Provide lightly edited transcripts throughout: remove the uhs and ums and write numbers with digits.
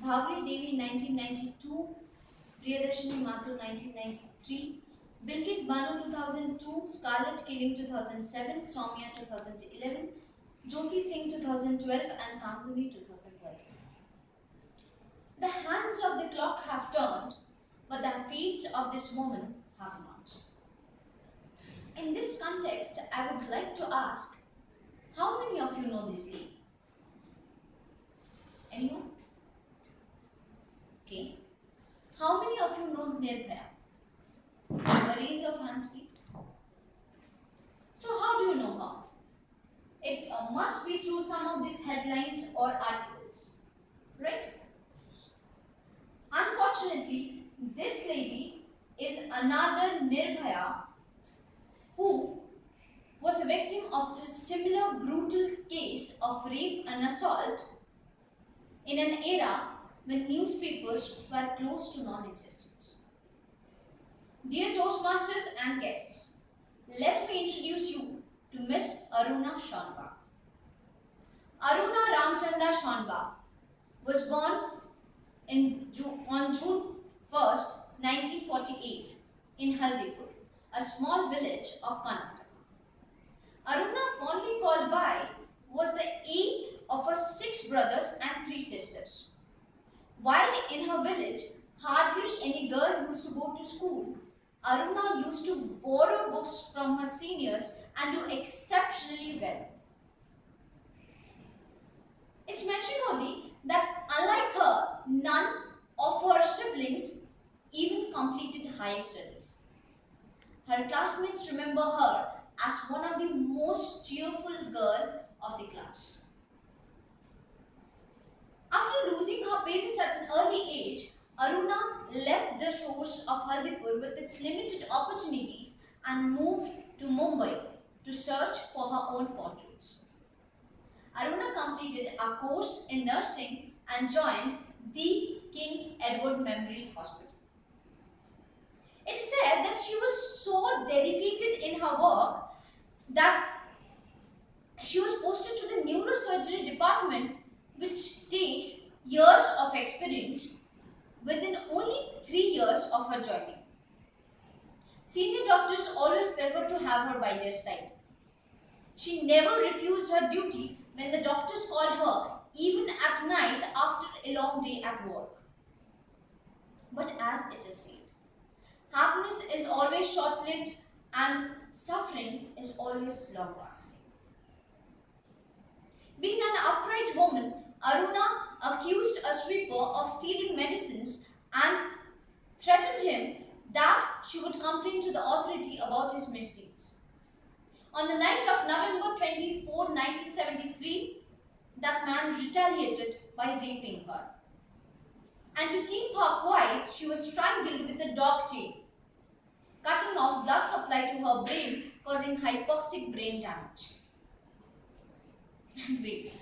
Bhavri Devi 1992, Priyadarshini Mathur 1993, Bilkis Banu 2002, Scarlet Killing 2007, Soumya 2011, Jyoti Singh 2012 and Kamduni 2012. The hands of the clock have turned, but the feet of this woman have not. In this context, I would like to ask, how many of you know this lady? Anyone? Okay. How many of you know Nirbhaya? A raise of hands, please. So how do you know her? It must be through some of these headlines or articles, right? Unfortunately, this lady is another Nirbhaya who was a victim of a similar brutal case of rape and assault in an era when newspapers were close to non-existence. Dear Toastmasters and guests, let me introduce you to Miss Aruna Shanbag. Aruna Ramchanda Shanbag was born on June 1st, 1948 in Haldipur, a small village of Karnataka. Aruna, fondly called Bai, was the eighth of her 6 brothers and 3 sisters. While in her village, hardly any girl used to go to school. Aruna used to borrow books from her seniors and do exceptionally well. It's mentioned that unlike her, none of her siblings even completed higher studies. Her classmates remember her as one of the most cheerful girl of the class. After losing her parents at an early age, Aruna left the shores of Haldipur with its limited opportunities and moved to Mumbai to search for her own fortunes. Aruna completed a course in nursing and joined the King Edward Memorial Hospital. It is said that she was so dedicated in her work that she was posted to the neurosurgery department, which takes years of experience, within only 3 years of her joining. Senior doctors always prefer to have her by their side. She never refused her duty when the doctors called her, even at night after a long day at work. But as it is said, happiness is always short-lived and suffering is always long-lasting. Being an upright woman, Aruna accused a sweeper of stealing medicines and threatened him that she would complain to the authority about his misdeeds. On the night of November 24, 1973, that man retaliated by raping her. And to keep her quiet, she was strangled with a dog chain, cutting off blood supply to her brain, causing hypoxic brain damage. And wait,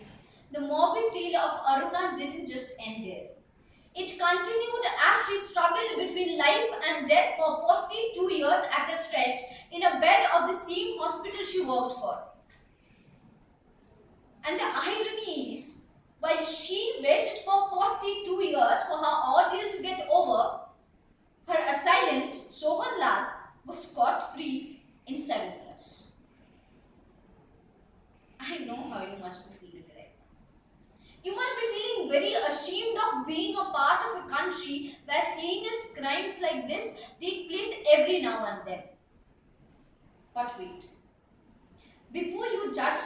the morbid tale of Aruna didn't just end there. It continued as she struggled between life and death for 42 years at a stretch in a bed of the same hospital she worked for. And the irony is, while she waited for 42 years for her ordeal to get over, her assailant, Sohan Lal, was scot-free in 7 years. I know how you must be feeling right now. You must be feeling very ashamed of being a part of a country where heinous crimes like this take place every now and then. But wait, before you judge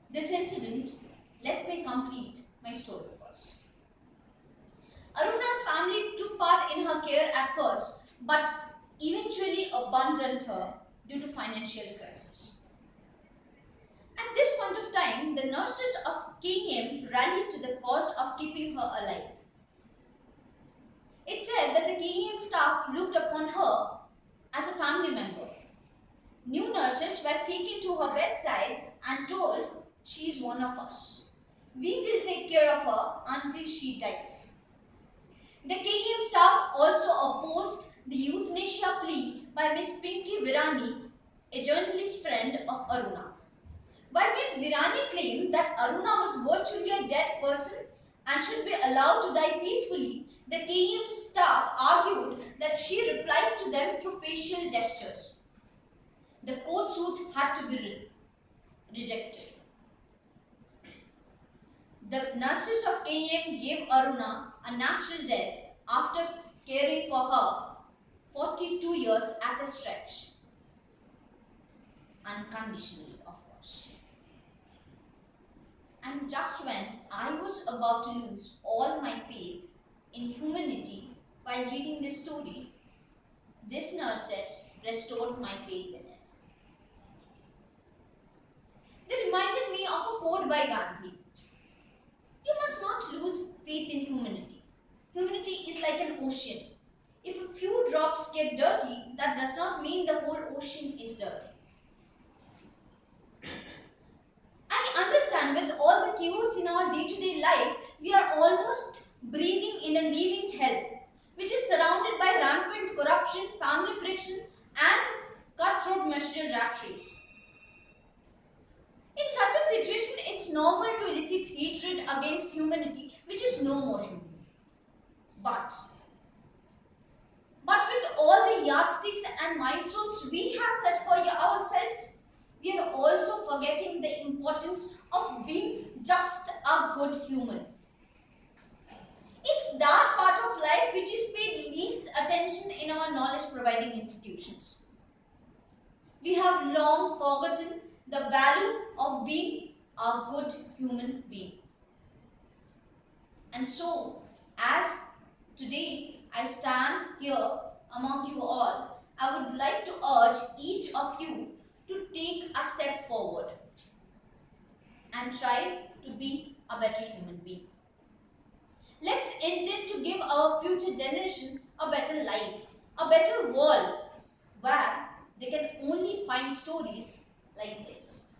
this incident, let me complete my story first. Aruna's family took part in her care at first, but eventually abandoned her due to financial crisis. At this point of time, the nurses of KEM rallied to the cause of keeping her alive. It said that the KEM staff looked upon her as a family member. New nurses were taken to her bedside and told, "She is one of us. We will take care of her until she dies." The KEM staff also opposed the euthanasia plea by Miss Pinky Virani, a journalist friend of Aruna. While Ms. Virani claimed that Aruna was virtually a dead person and should be allowed to die peacefully, the KM staff argued that she replies to them through facial gestures. The court suit had to be rejected. The nurses of KM gave Aruna a natural death after caring for her 42 years at a stretch. Unconditionally, of course. And just when I was about to lose all my faith in humanity while reading this story, these nurses restored my faith in it. They reminded me of a quote by Gandhi. You must not lose faith in humanity. Humanity is like an ocean. If a few drops get dirty, that does not mean the whole ocean is dirty. I understand with all the chaos in our day-to-day life, we are almost breathing in a living hell, which is surrounded by rampant corruption, family friction, and cutthroat material rat race. In such a situation, it's normal to elicit hatred against humanity, which is no more human. But with all the yardsticks and milestones we have set for ourselves, we are also forgetting the importance of being just a good human. It's that part of life which is paid least attention in our knowledge providing institutions. We have long forgotten the value of being a good human being. And so, as today I stand here among you all, I would like to urge each of you to take a step forward and try to be a better human being. Let's intend to give our future generation a better life, a better world where they can only find stories like this.